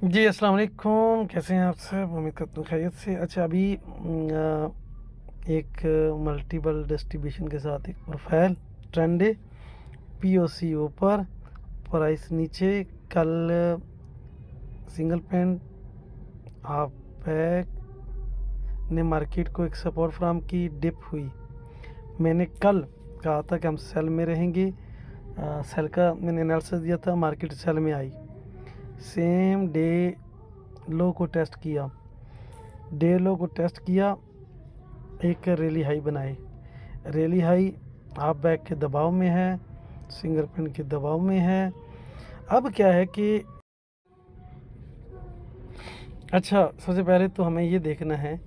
जी, अस्सलाम वालेकुम। कैसे हैं आप सब? उम्मीद करता हूँ खैरियत से। अच्छा, अभी एक मल्टीपल डिस्ट्रीब्यूशन के साथ एक प्रोफाइल ट्रेंड है। पीओसी ऊपर, प्राइस नीचे। कल सिंगल पेन हाफ पैक ने मार्केट को एक सपोर्ट फ्राम की डिप हुई। मैंने कल कहा था कि हम सेल में रहेंगे। सेल का मैंने एनालिसिस दिया था, मार्केट सेल में आई। सेम डे लो को टेस्ट किया, एक रैली हाई बनाई। रैली हाई हाफ बैक के दबाव में है, सिंगल पिन के दबाव में है। अब क्या है कि अच्छा, सबसे पहले तो हमें ये देखना है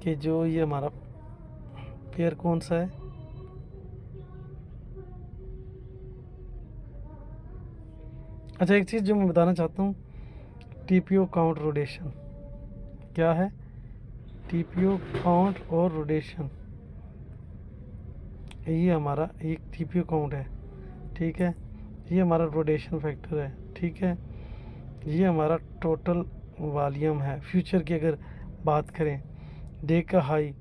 कि जो ये हमारा पेयर कौन सा है। अच्छा, एक चीज़ जो मैं बताना चाहता हूँ, टीपीओ काउंट रोटेशन क्या है। टीपीओ काउंट और रोटेशन, ये हमारा एक टीपीओ काउंट है, ठीक है। ये हमारा रोटेशन फैक्टर है, ठीक है। ये हमारा टोटल वॉल्यूम है। फ्यूचर की अगर बात करें, डे का high,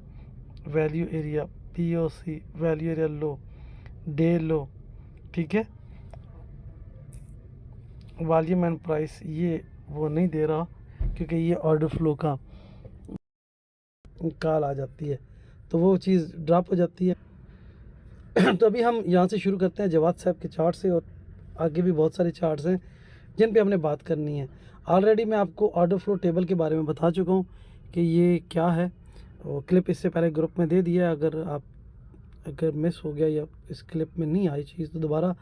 value area, POC, value area low, day low, ठीक है। वॉल्यूम एंड प्राइस ये वो नहीं दे रहा, क्योंकि ये ऑर्डर फ्लो का कॉल आ जाती है, तो वो चीज़ ड्रॉप हो जाती है। तो अभी हम यहाँ से शुरू करते हैं जवाद साहब के चार्ट से, और आगे भी बहुत सारे चार्ट्स हैं जिन पे हमने बात करनी है। ऑलरेडी मैं आपको ऑर्डर फ्लो टेबल के बारे में बता चुका हूँ कि ये क्या है, और क्लिप इससे पहले ग्रुप में दे दिया है। अगर मिस हो गया या इस क्लिप में नहीं आई चीज़ तो दोबारा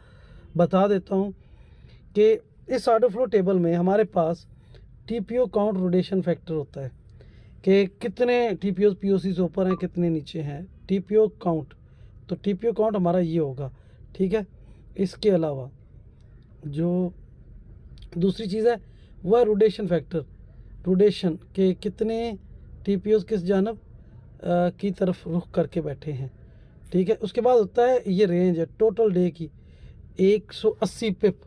बता देता हूँ कि इस ऑर्डर फ्लो टेबल में हमारे पास टीपीओ काउंट रोटेशन फैक्टर होता है कि कितने टीपीओ पीओसी से ऊपर हैं, कितने नीचे हैं। टीपीओ काउंट, तो टीपीओ काउंट हमारा ये होगा, ठीक है। इसके अलावा जो दूसरी चीज़ है वह रोटेशन फैक्टर, रोटेशन के कितने टीपीओ किस जानब की तरफ रुख करके बैठे हैं, ठीक है। उसके बाद होता है ये रेंज है टोटल डे की, 180 पिप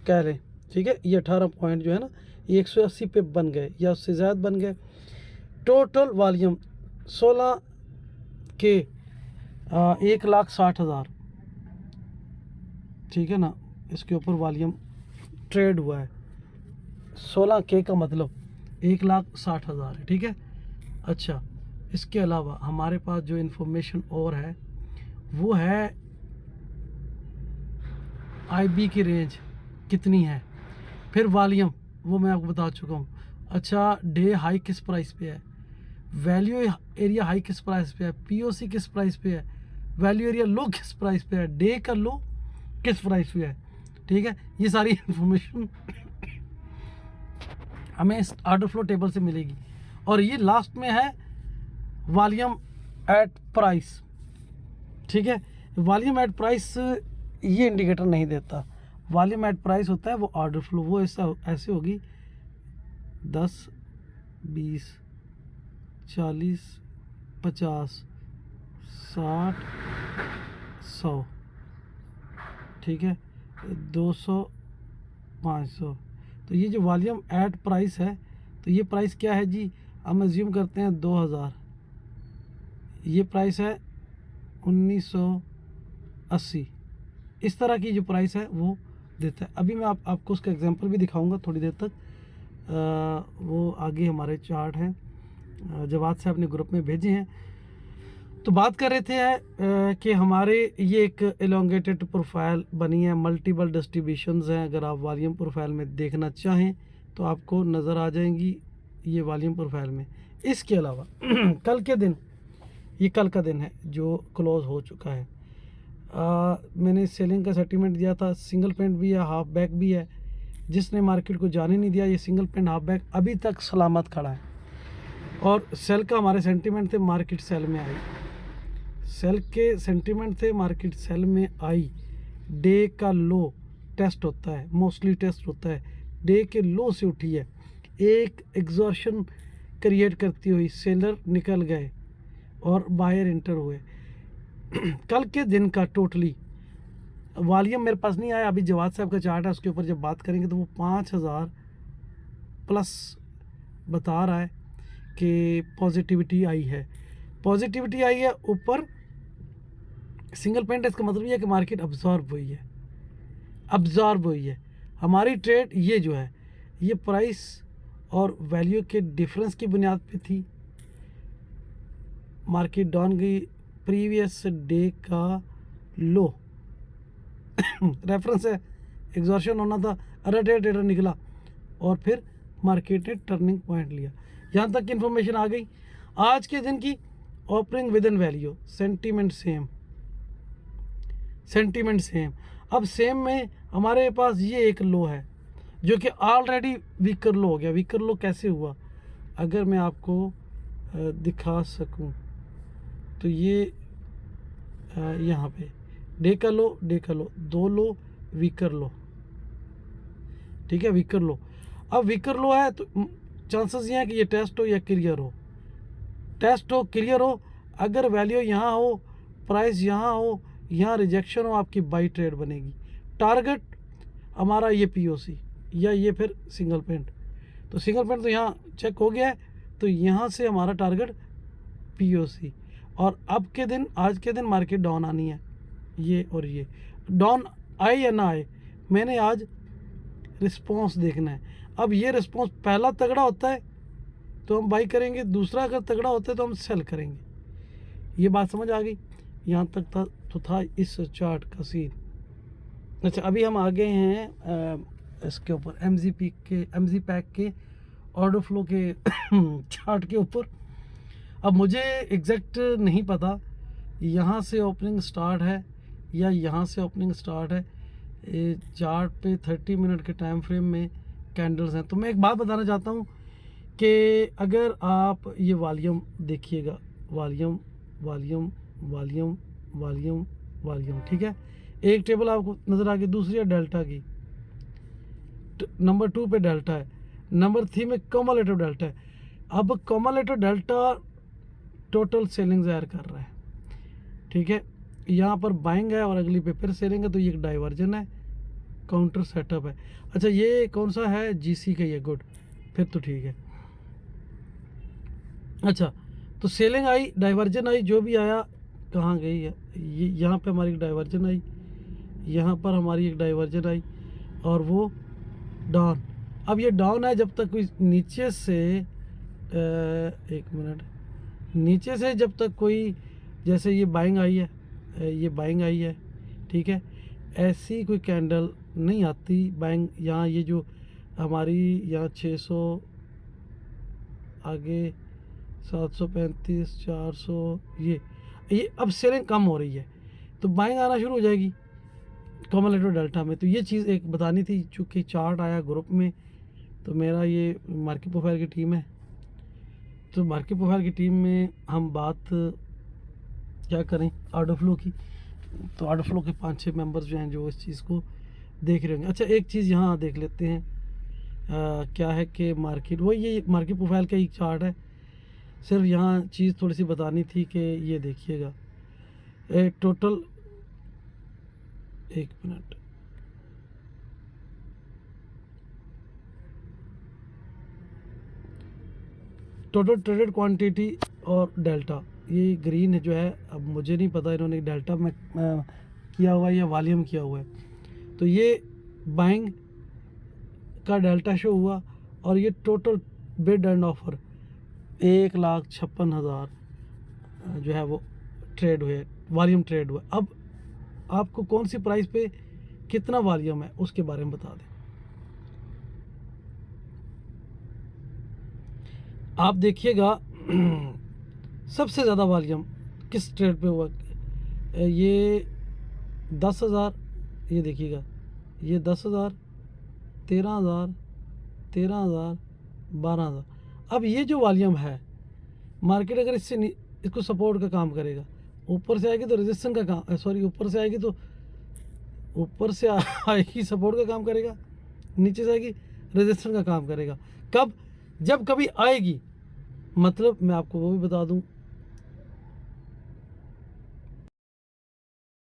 कह लें, ठीक है। ये 18 पॉइंट जो है ना, ये 180 पिप बन गए या उससे ज़्यादा बन गए। टोटल वॉल्यूम 16 के 1,60,000, ठीक है ना। इसके ऊपर वॉल्यूम ट्रेड हुआ है। 16 के का मतलब 1,60,000 है, ठीक है। अच्छा, इसके अलावा हमारे पास जो इन्फॉर्मेशन और है वो है आईबी की रेंज कितनी है, फिर वॉल्यूम वो मैं आपको बता चुका हूँ। अच्छा, डे हाई किस प्राइस पे है, वैल्यू एरिया हाई किस प्राइस पे है, पीओसी किस प्राइस पे है, वैल्यू एरिया लो किस प्राइस पे है, डे का लो किस प्राइस पे है, ठीक है। ये सारी इन्फॉर्मेशन हमें इस ऑर्डर फ्लो टेबल से मिलेगी। और ये लास्ट में है वॉल्यूम एट प्राइस, ठीक है। वॉल्यूम एट प्राइस ये इंडिकेटर नहीं देता। वॉल्यूम एट प्राइस होता है वो ऑर्डर फ्लो, वो ऐसे होगी 10, 20, 40, 50, 60, 100, ठीक है, 200, 500। तो ये जो वॉल्यूम एट प्राइस है, तो ये प्राइस क्या है जी, हम एज्यूम करते हैं 2000। ये प्राइस है 1980। इस तरह की जो प्राइस है वो देता है। अभी मैं आपको उसका एग्जांपल भी दिखाऊंगा थोड़ी देर तक। वो आगे हमारे चार्ट हैं, जवाद से अपने ग्रुप में भेजे हैं। तो बात कर रहे थे कि हमारे ये एक एलोंगेटेड प्रोफाइल बनी है, मल्टीपल डिस्ट्रीब्यूशंस हैं। अगर आप वॉल्यूम प्रोफाइल में देखना चाहें तो आपको नज़र आ जाएंगी ये वॉल्यूम प्रोफाइल में। इसके अलावा कल के दिन, ये कल का दिन है जो क्लोज हो चुका है। मैंने सेलिंग का सेटलमेंट दिया था, सिंगल पेंट भी है, हाफ बैक भी है। जिसने मार्केट को जाने नहीं दिया, ये सिंगल पेंट हाफ बैक अभी तक सलामत खड़ा है। और सेल का हमारे सेंटीमेंट थे, मार्केट सेल में आई। सेल के सेंटीमेंट थे, मार्केट सेल में आई। डे का लो टेस्ट होता है, मोस्टली टेस्ट होता है, डे के लो से उठी है, एक एग्जॉर्शन क्रिएट करती हुई सेलर निकल गए और बायर इंटर हुए। कल के दिन का टोटली वॉल्यूम मेरे पास नहीं आया, अभी जवाद साहब का चार्ट है उसके ऊपर जब बात करेंगे तो वो 5,000 प्लस बता रहा है कि पॉजिटिविटी आई है, पॉजिटिविटी आई है ऊपर सिंगल पेंट। इसका मतलब ये है कि मार्केट अब्जॉर्ब हुई है, अब्जॉर्ब हुई है। हमारी ट्रेड ये जो है ये प्राइस और वैल्यू के डिफरेंस की बुनियाद पे थी। मार्केट डाउन गई, प्रीवियस डे का लो रेफरेंस है, एग्जॉर्शन होना था, ट्रेडर निकला और फिर मार्केट ने टर्निंग पॉइंट लिया। यहाँ तक की इन्फॉर्मेशन आ गई। आज के दिन की opening with in value, sentiment same, sentiment same. अब सेम में हमारे पास ये एक लो है जो कि ऑलरेडी वीकर लो हो गया। वीकर लो कैसे हुआ, अगर मैं आपको दिखा सकूं तो ये यहाँ पे डे का लो, डे का लो, दो लो, वीकर लो, ठीक है, वीकर लो। अब वीकर लो है तो चांसेस ये हैं कि ये टेस्ट हो या क्लियर हो, टेस्ट हो, क्लियर हो। अगर वैल्यू यहाँ हो, प्राइस यहाँ हो, यहाँ रिजेक्शन हो, आपकी बाई ट्रेड बनेगी। टारगेट हमारा ये पीओसी या ये फिर सिंगल पेंट, तो सिंगल पेंट तो यहाँ चेक हो गया है, तो यहाँ से हमारा टारगेट पीओसी। और अब के दिन, आज के दिन मार्केट डाउन आनी है, ये और ये डाउन आए या ना आए, मैंने आज रिस्पॉन्स देखना है। अब ये रिस्पॉन्स पहला तगड़ा होता है तो हम बाई करेंगे, दूसरा अगर तगड़ा होता है तो हम सेल करेंगे। ये बात समझ आ गई? यहाँ तक था इस चार्ट का सीन। अच्छा, अभी हम आ गए हैं इसके ऊपर एमजी पैक के ऑर्डर फ्लो के चार्ट के ऊपर। अब मुझे एग्जैक्ट नहीं पता यहाँ से ओपनिंग स्टार्ट है या यहाँ से ओपनिंग स्टार्ट है। चार्ट पे 30 मिनट के टाइम फ्रेम में कैंडल्स हैं। तो मैं एक बात बताना चाहता हूँ कि अगर आप ये वॉल्यूम देखिएगा, volume volume volume volume volume, ठीक है, एक टेबल आपको नज़र आ गई, दूसरी है डेल्टा की, नंबर 2 पे डेल्टा है, नंबर 3 में कॉमुलेटिव डेल्टा है। अब कॉमुलेटिव डेल्टा टोटल सेलिंग ज़ाहिर कर रहा है, ठीक है, यहाँ पर बाइंग है और अगली पे फिर सेलिंग है, तो ये एक डाइवर्जन है, काउंटर सेटअप है। अच्छा, ये कौन सा है, जीसी का, ये गुड, फिर तो ठीक है। अच्छा, तो सेलिंग आई, डाइवर्जन आई, जो भी आया कहाँ गई है, ये यहाँ पे हमारी एक डाइवर्जन आई, यहाँ पर हमारी एक डाइवर्जन आई और वो डाउन। अब ये डाउन है जब तक कोई नीचे से एक मिनट, नीचे से जब तक कोई, जैसे ये बाइंग आई है, ये बाइंग आई है, ठीक है, ऐसी कोई कैंडल नहीं आती बाइंग। यहाँ ये जो हमारी यहाँ 600 आगे 735 400, ये अब सेलिंग कम हो रही है तो बाइंग आना शुरू हो जाएगी कॉमुलेटिव डेल्टा में। तो ये चीज़ एक बतानी थी, चूँकि चार्ट आया ग्रुप में, तो मेरा ये मार्केट प्रोफाइल की टीम है, तो मार्केट प्रोफाइल की टीम में हम बात क्या करें ऑर्डर फ्लो की। तो ऑर्डर फ्लो के 5-6 मेंबर्स जो हैं जो इस चीज़ को देख रहे होंगे। अच्छा, एक चीज़ यहाँ देख लेते हैं, क्या है कि मार्केट, वो ये मार्केट प्रोफाइल का एक चार्ट है, सिर्फ यहाँ चीज़ थोड़ी सी बतानी थी कि ये देखिएगा टोटल, एक मिनट, टोटल ट्रेडेड क्वांटिटी और डेल्टा, ये ग्रीन है जो है, अब मुझे नहीं पता इन्होंने डेल्टा में किया हुआ है या वॉल्यूम किया हुआ है। तो ये बाइंग का डेल्टा शो हुआ और ये टोटल बिड एंड ऑफर 1,56,000 जो है वो ट्रेड हुए, वॉल्यूम ट्रेड हुआ। अब आपको कौन सी प्राइस पे कितना वॉल्यूम है उसके बारे में बता दें। आप देखिएगा सबसे ज़्यादा वॉल्यूम किस ट्रेड पे हुआ, ये 10,000, ये देखिएगा, ये 10,000, 13,000, 13,000, 12,000। अब ये जो वॉल्यूम है, मार्केट अगर इससे इसको सपोर्ट का काम करेगा, ऊपर से आएगी तो रेजिस्टेंस का काम, सॉरी, ऊपर से आएगी तो ऊपर से आएगी सपोर्ट का काम करेगा, नीचे से आएगी रेजिस्टेंस का काम करेगा। कब, जब कभी आएगी, मतलब मैं आपको वो भी बता दूं,